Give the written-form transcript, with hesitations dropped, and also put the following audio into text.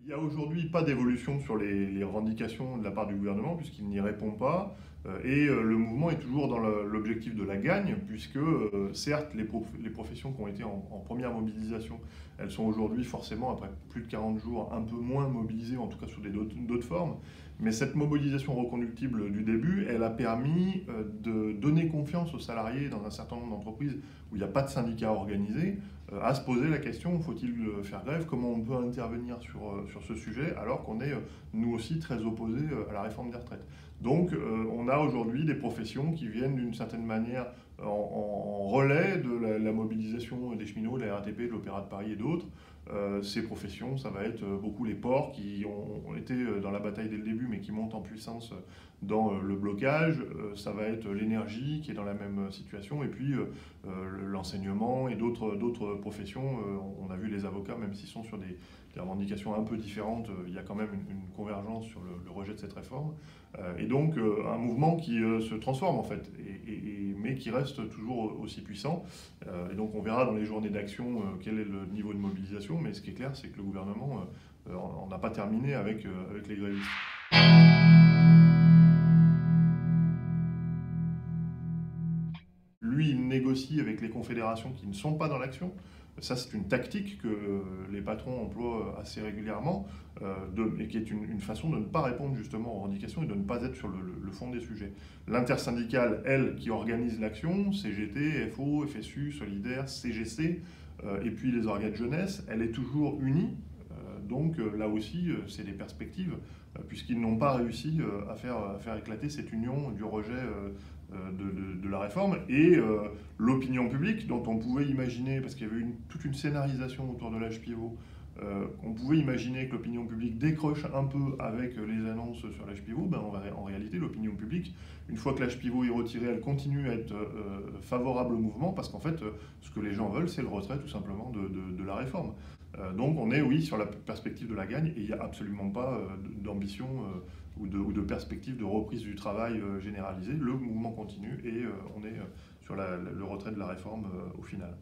Il n'y a aujourd'hui pas d'évolution sur les revendications de la part du gouvernement puisqu'il n'y répond pas. Le mouvement est toujours dans l'objectif de la gagne puisque certes les professions qui ont été en première mobilisation, elles sont aujourd'hui forcément après plus de 40 jours un peu moins mobilisées, en tout cas sous d'autres formes. Mais cette mobilisation reconductible du début, elle a permis de donner confiance aux salariés dans un certain nombre d'entreprises où il n'y a pas de syndicat organisé, à se poser la question, faut-il faire grève? Comment on peut intervenir sur ce sujet alors qu'on est nous aussi très opposés à la réforme des retraites. Donc on a aujourd'hui des professions qui viennent d'une certaine manière en relais de la mobilisation des cheminots, de la RATP, de l'Opéra de Paris et d'autres. Ces professions, ça va être beaucoup les ports qui ont été dans la bataille dès le début mais qui montent en puissance dans le blocage. Ça va être l'énergie qui est dans la même situation et puis l'enseignement et d'autres professions. On a vu les avocats, même s'ils sont sur des revendications un peu différentes, il y a quand même une convergence sur le rejet de cette réforme. Et donc un mouvement qui se transforme en fait, mais qui reste toujours aussi puissant. Et donc on verra dans les journées d'action quel est le niveau de mobilisation, mais ce qui est clair, c'est que le gouvernement on n'a pas terminé avec les grévistes. Lui, il négocie avec les confédérations qui ne sont pas dans l'action. Ça, c'est une tactique que les patrons emploient assez régulièrement et qui est une façon de ne pas répondre justement aux revendications et de ne pas être sur le fond des sujets. L'intersyndicale, elle, qui organise l'action, CGT, FO, FSU, Solidaire, CGC, et puis les organes de jeunesse, elle est toujours unie. Donc là aussi, c'est des perspectives, puisqu'ils n'ont pas réussi à faire éclater cette union du rejet de la réforme. Et l'opinion publique, dont on pouvait imaginer, parce qu'il y avait toute une scénarisation autour de l'âge pivot, on pouvait imaginer que l'opinion publique décroche un peu avec les annonces sur l'âge pivot. En réalité, l'opinion publique, une fois que l'âge pivot est retiré, elle continue à être favorable au mouvement, parce qu'en fait, ce que les gens veulent, c'est le retrait tout simplement de la réforme. Donc on est, oui, sur la perspective de la gagne, et il n'y a absolument pas d'ambition ou de perspective de reprise du travail généralisée. Le mouvement continue et on est sur le retrait de la réforme au final.